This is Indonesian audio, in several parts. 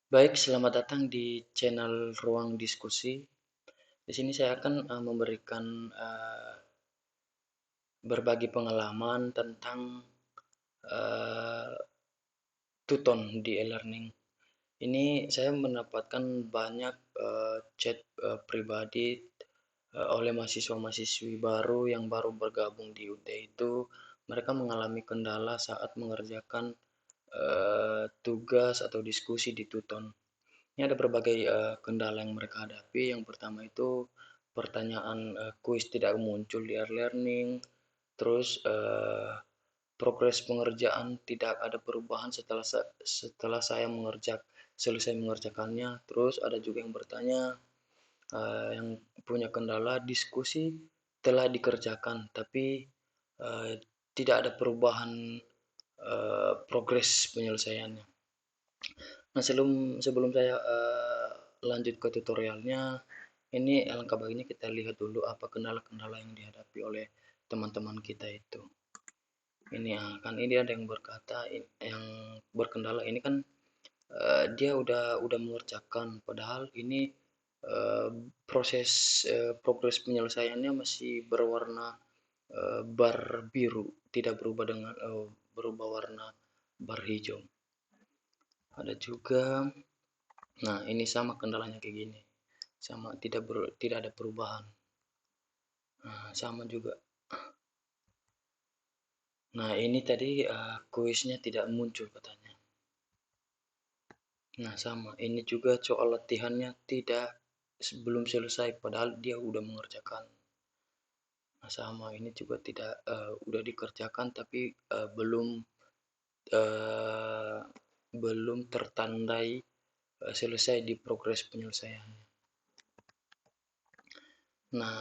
Baik, selamat datang di channel Ruang Diskusi. Di sini saya akan memberikan berbagi pengalaman tentang eh, Tuton di e-learning. Ini saya mendapatkan banyak chat pribadi oleh mahasiswa-mahasiswi baru yang baru bergabung di UT itu. Mereka mengalami kendala saat mengerjakan tugas atau diskusi di Tuton. Ini ada berbagai kendala yang mereka hadapi. Yang pertama itu pertanyaan kuis tidak muncul di e-learning, terus progres pengerjaan tidak ada perubahan setelah saya selesai mengerjakannya. Terus ada juga yang bertanya yang punya kendala diskusi telah dikerjakan tapi eh, tidak ada perubahan progres penyelesaiannya. Nah, sebelum saya lanjut ke tutorialnya, ini alangkah baiknya kita lihat dulu apa kendala-kendala yang dihadapi oleh teman-teman kita itu. Ini ya, kan ini ada yang berkata yang berkendala ini kan dia udah mengerjakan padahal ini eh, proses progres penyelesaiannya masih berwarna bar biru, tidak berubah dengan berubah warna bar hijau. Ada juga, nah ini sama kendalanya kayak gini. Sama tidak ada perubahan. Nah, sama juga. Nah, ini tadi kuisnya tidak muncul katanya. Nah, sama. Ini juga soal latihannya tidak belum selesai padahal dia udah mengerjakan. Nah, sama. Ini juga tidak udah dikerjakan tapi eh, belum tertandai selesai di progres penyelesaiannya. Nah,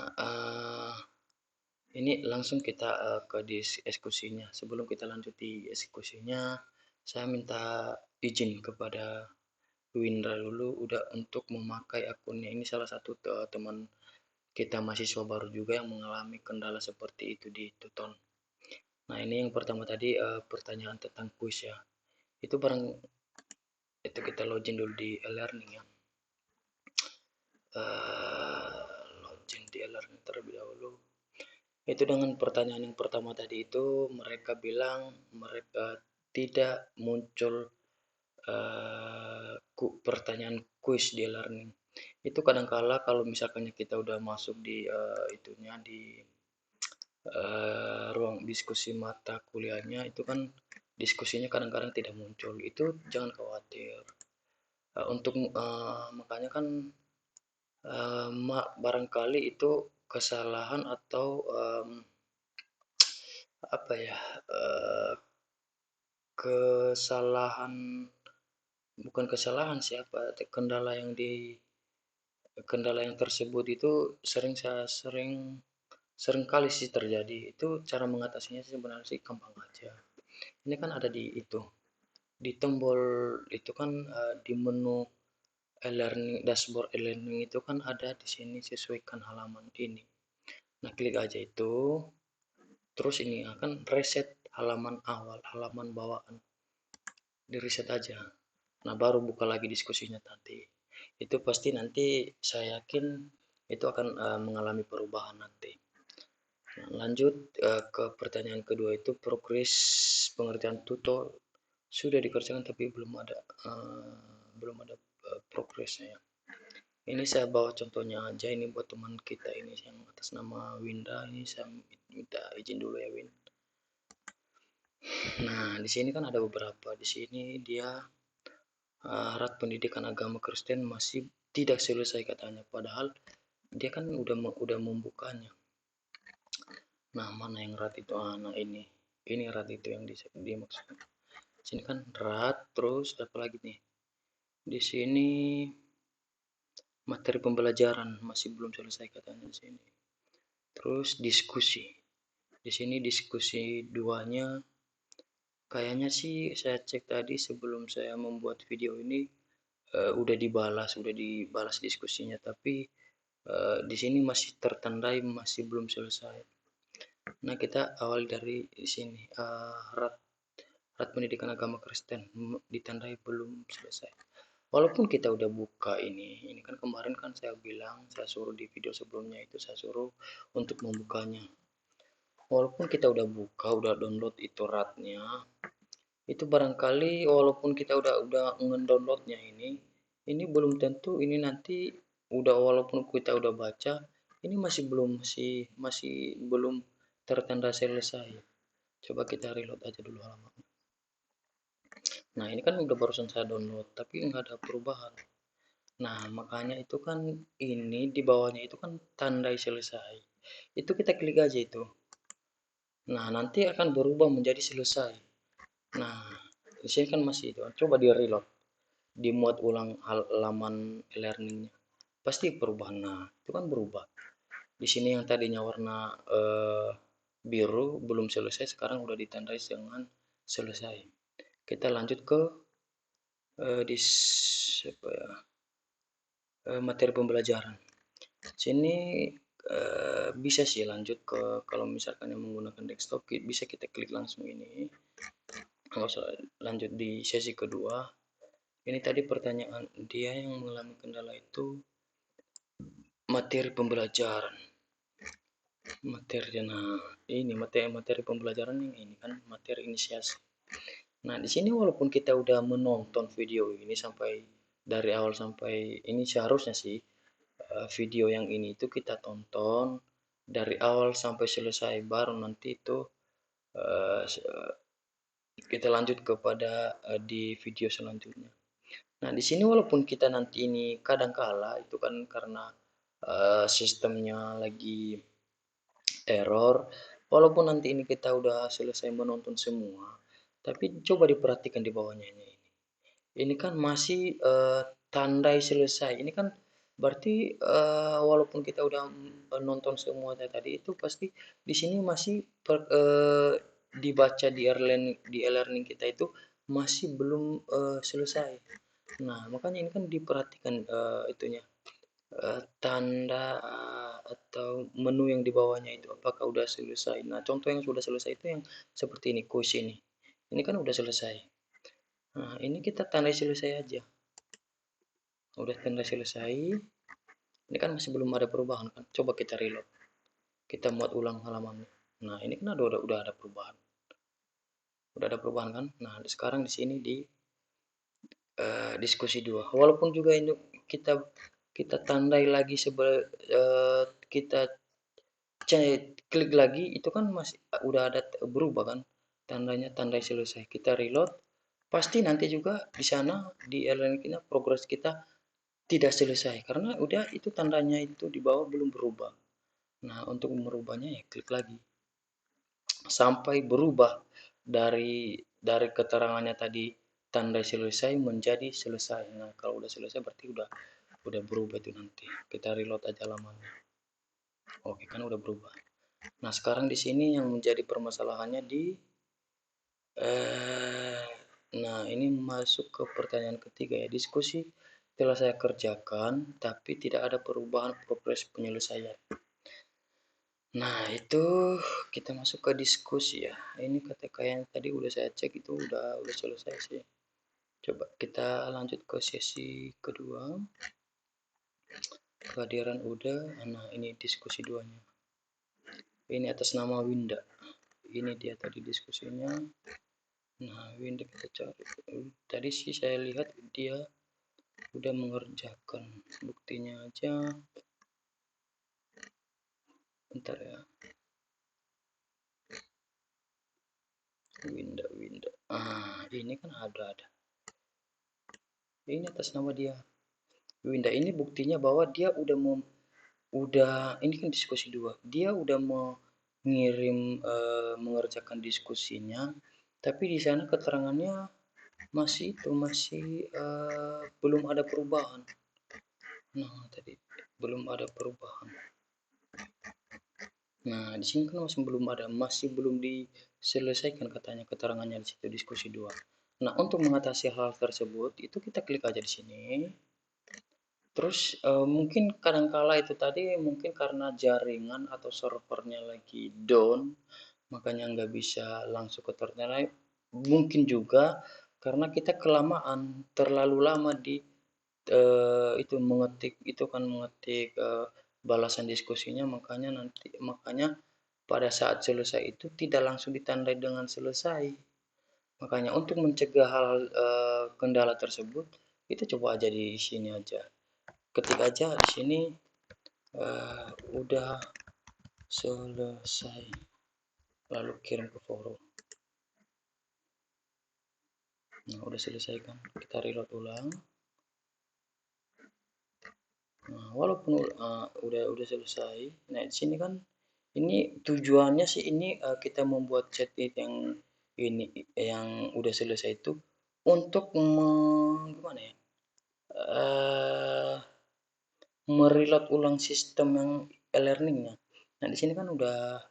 ini langsung kita ke diskusinya. Sebelum kita lanjut di eksekusinya, saya minta izin kepada Windra dulu udah untuk memakai akunnya. Ini salah satu teman kita mahasiswa baru juga yang mengalami kendala seperti itu di Tuton. Nah, ini yang pertama tadi pertanyaan tentang kuis ya. Itu barang itu kita login dulu di e-learning ya. Login di e-learning terlebih dahulu. Itu dengan pertanyaan yang pertama tadi itu mereka bilang mereka tidak muncul pertanyaan kuis di e-learning. Itu kadangkala kalau misalkan kita udah masuk di itunya di ruang diskusi mata kuliahnya itu kan diskusinya kadang-kadang tidak muncul. Itu jangan khawatir. Untuk makanya kan barangkali itu kesalahan atau apa ya eh, kesalahan bukan kesalahan siapa kendala yang tersebut itu sering sering kali sih terjadi. Itu cara mengatasinya sebenarnya sih gampang aja. Ini kan ada di itu di tombol itu kan di menu e-learning dashboard e-learning itu kan ada di sini sesuaikan halaman ini. Nah, klik aja itu. Terus ini akan reset halaman awal, halaman bawaan. Di reset aja. Nah, baru buka lagi diskusinya nanti. Itu pasti nanti saya yakin itu akan mengalami perubahan nanti. Nah, lanjut ke pertanyaan kedua itu progres pengerjaan tutor sudah dikerjakan tapi belum ada progresnya ya. Ini saya bawa contohnya aja ini buat teman kita ini yang atas nama Winda ini saya minta izin dulu ya Win. Nah, di sini kan ada beberapa. Di sini dia Rat pendidikan agama Kristen masih tidak selesai katanya. Padahal dia kan udah membukanya. Nah, mana yang rat itu? Nah, ini rat itu yang dimaksudkan. Sini kan rat, terus apa lagi nih? Di sini materi pembelajaran masih belum selesai katanya di sini. Terus diskusi. Di sini diskusi duanya kayaknya sih saya cek tadi sebelum saya membuat video ini udah dibalas diskusinya tapi di sini masih tertandai masih belum selesai. Nah, kita awal dari sini rat pendidikan agama Kristen ditandai belum selesai. walaupun kita udah buka ini kan kemarin kan saya bilang, saya suruh di video sebelumnya itu saya suruh untuk membukanya. Walaupun kita udah buka, udah download itu RAR-nya, itu barangkali walaupun kita udah ngedownloadnya ini belum tentu ini nanti udah walaupun kita udah baca, ini masih belum tertanda selesai. Coba kita reload aja dulu halaman. Nah, ini kan udah barusan saya download, tapi nggak ada perubahan. Nah, makanya itu kan ini di bawahnya itu kan tandai selesai. Itu kita klik aja itu. Nah, nanti akan berubah menjadi selesai. Nah, di sini kan masih itu. Coba di reload, dimuat ulang halaman e-learningnya. Pasti perubahan. Nah, itu kan berubah. Di sini yang tadinya warna biru belum selesai, sekarang udah ditandai dengan selesai. Kita lanjut ke di apa ya, materi pembelajaran. Sini bisa sih lanjut ke kalau misalkan yang menggunakan desktop bisa kita klik langsung ini. Nggak usah lanjut di sesi kedua. Ini tadi pertanyaan dia yang mengalami kendala itu materi pembelajaran. Materi nah ini materi pembelajaran yang ini kan materi inisiasi. Nah, di sini walaupun kita udah menonton video ini sampai dari awal sampai ini seharusnya sih video yang ini itu kita tonton dari awal sampai selesai baru nanti itu uh, kita lanjut kepada di video selanjutnya. Nah, di sini walaupun kita nanti ini kadang kala itu kan karena sistemnya lagi error, walaupun nanti ini kita udah selesai menonton semua, tapi coba diperhatikan di bawahnya ini. Ini kan masih tandai selesai. Ini kan berarti walaupun kita udah nonton semua tadi itu pasti di sini masih dibaca di e-learning kita itu masih belum selesai. Nah, makanya ini kan diperhatikan itunya tanda atau menu yang di bawahnya itu apakah udah selesai. Nah, contoh yang sudah selesai itu yang seperti ini, quiz ini. Ini kan udah selesai. Nah, ini kita tandai selesai aja. Udah tanda selesai. Ini kan masih belum ada perubahan kan. Coba kita reload. Kita muat ulang halamannya. Nah, ini kan udah ada perubahan. Udah ada perubahan kan. Nah, sekarang di sini di diskusi 2. Walaupun juga ini kita kita tandai lagi kita klik lagi itu kan masih udah ada berubah kan. Tandanya tandai selesai. Kita reload. Pasti nanti juga di sana di airline kita progres kita tidak selesai karena udah itu tandanya itu di bawah belum berubah. Nah, untuk merubahnya ya klik lagi sampai berubah dari keterangannya tadi tanda selesai menjadi selesai. Nah, kalau udah selesai berarti udah berubah itu nanti. Kita reload aja lamanya. Oke, kan udah berubah. Nah, sekarang di sini yang menjadi permasalahannya di eh nah, ini masuk ke pertanyaan ketiga ya. Diskusi telah saya kerjakan tapi tidak ada perubahan progres penyelesaian. Nah, itu kita masuk ke diskusi ya. Ini kata yang tadi udah saya cek itu udah selesai sih. Coba kita lanjut ke sesi kedua. Kehadiran udah. Nah, ini diskusi duanya. Ini atas nama Winda. Ini dia tadi diskusinya. Nah, Winda kita cari. Tadi sih saya lihat dia udah mengerjakan. Buktinya aja. Bentar ya. Winda. Ini kan ada. Ini atas nama dia. Winda ini buktinya bahwa dia udah ini kan diskusi 2. Dia udah mau ngirim mengerjakan diskusinya, tapi di sana keterangannya masih belum ada perubahan. Nah, tadi belum ada perubahan. Nah, di sini kan masih belum diselesaikan katanya keterangannya di situ diskusi 2. Nah, untuk mengatasi hal tersebut itu kita klik aja di sini. Terus mungkin kadangkala itu tadi mungkin karena jaringan atau servernya lagi down, makanya nggak bisa langsung ke terminal. Mungkin juga karena kita kelamaan, terlalu lama di itu mengetik itu kan mengetik balasan diskusinya, makanya pada saat selesai itu tidak langsung ditandai dengan selesai. Makanya untuk mencegah hal kendala tersebut, kita coba aja di sini aja. Ketik aja di sini udah selesai, lalu kirim ke forum. Nah, udah selesai kan? Kita reload ulang. Nah, walaupun udah selesai. Nah, di sini kan ini tujuannya sih ini kita membuat chat yang ini yang udah selesai itu untuk gimana ya? Mereload ulang sistem yang e-learningnya. Nah, di sini kan udah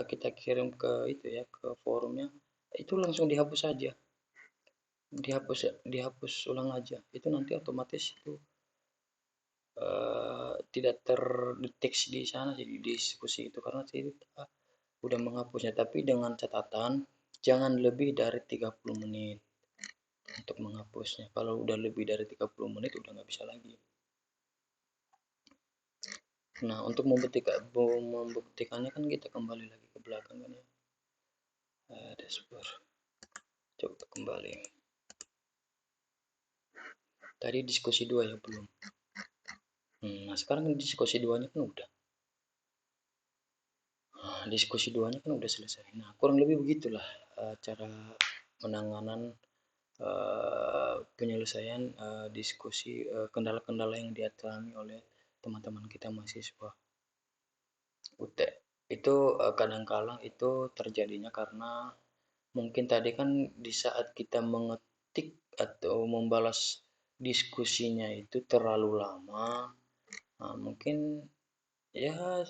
kita kirim ke itu ya, ke forumnya. Itu langsung dihapus saja. Dihapus ulang aja. Itu nanti otomatis itu tidak terdeteksi di sana sih di diskusi itu karena kita udah menghapusnya, tapi dengan catatan jangan lebih dari 30 menit untuk menghapusnya. Kalau udah lebih dari 30 menit udah nggak bisa lagi. Nah, untuk membuktikannya kan kita kembali lagi ke belakang kan ya. Dashboard. Coba kembali. Tadi diskusi 2 ya belum. Nah, sekarang diskusi 2-nya kan udah. Diskusi 2-nya kan udah selesai. Nah, kurang lebih begitulah cara penanganan penyelesaian diskusi kendala-kendala yang dialami oleh teman-teman kita mahasiswa UT. Itu kadang-kala itu terjadinya karena mungkin tadi kan di saat kita mengetik atau membalas diskusinya itu terlalu lama. Nah, mungkin ya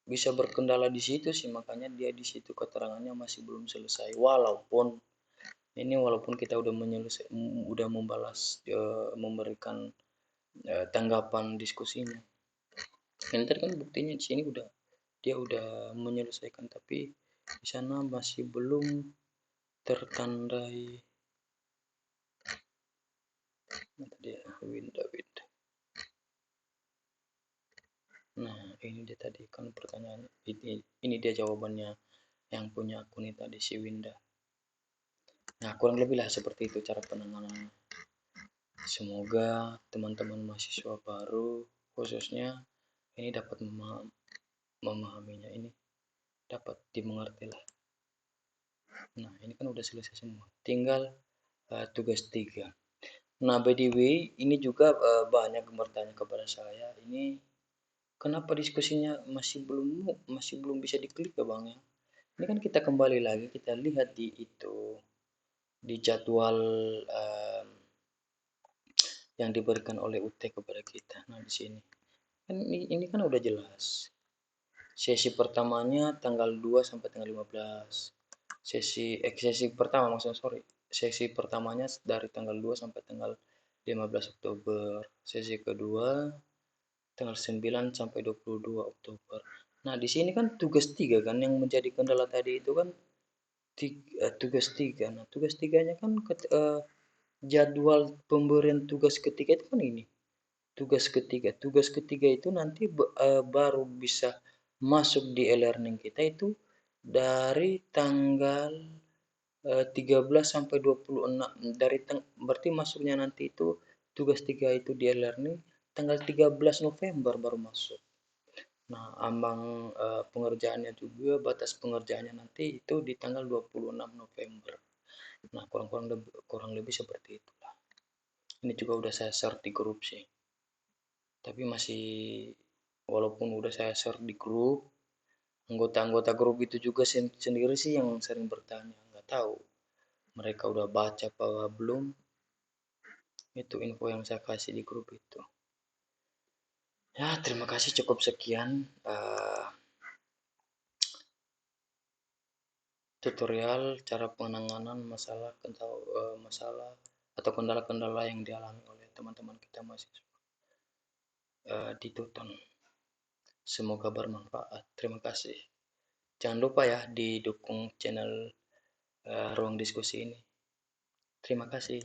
bisa berkendala di situ sih, makanya dia di situ keterangannya masih belum selesai. Walaupun kita udah membalas memberikan tanggapan diskusinya. Ini tadi kan buktinya di sini dia udah menyelesaikan, tapi di sana masih belum tertandai. Dia window. Nah, ini dia tadi kan pertanyaannya. Ini dia jawabannya yang punya akun ini tadi si Winda. Nah, kurang lebih lah seperti itu cara penanganan. Semoga teman-teman mahasiswa baru khususnya ini dapat memahaminya, ini dapat dimengerti lah. Nah, ini kan udah selesai semua. Tinggal tugas 3. Nah, by the way, ini juga banyak yang bertanya kepada saya, ini kenapa diskusinya masih belum bisa diklik ya, Bang ya? Ini kan kita kembali lagi, kita lihat di jadwal um, yang diberikan oleh UT kepada kita. Nah, di sini kan ini kan udah jelas. Sesi pertamanya tanggal 2 sampai tanggal 15. Sesi pertama maksudnya sorry. Sesi pertamanya dari tanggal 2 sampai tanggal 15 Oktober. Sesi kedua tanggal 9 sampai 22 Oktober. Nah, di sini kan tugas 3 kan yang menjadi kendala tadi itu kan tugas 3. Nah, tugas 3-nya kan jadwal pemberian tugas ketiga itu kan ini. Tugas ketiga itu nanti baru bisa masuk di e-learning kita itu dari tanggal 13 sampai 26 berarti masuknya nanti itu tugas 3 itu di e-learning tanggal 13 November baru masuk. Nah, ambang pengerjaannya juga batas pengerjaannya nanti itu di tanggal 26 November. Nah, kurang lebih seperti itulah. Ini juga udah saya share di grup sih. Tapi masih walaupun udah saya share di grup, anggota-anggota grup itu juga sendiri sih yang sering bertanya, nggak tahu mereka udah baca apa belum. Itu info yang saya kasih di grup itu. Ya, terima kasih, cukup sekian tutorial cara penanganan masalah atau kendala-kendala yang dialami oleh teman-teman kita mahasiswa di Tuton. Semoga bermanfaat. Terima kasih. Jangan lupa ya didukung channel Ruang Diskusi ini. Terima kasih.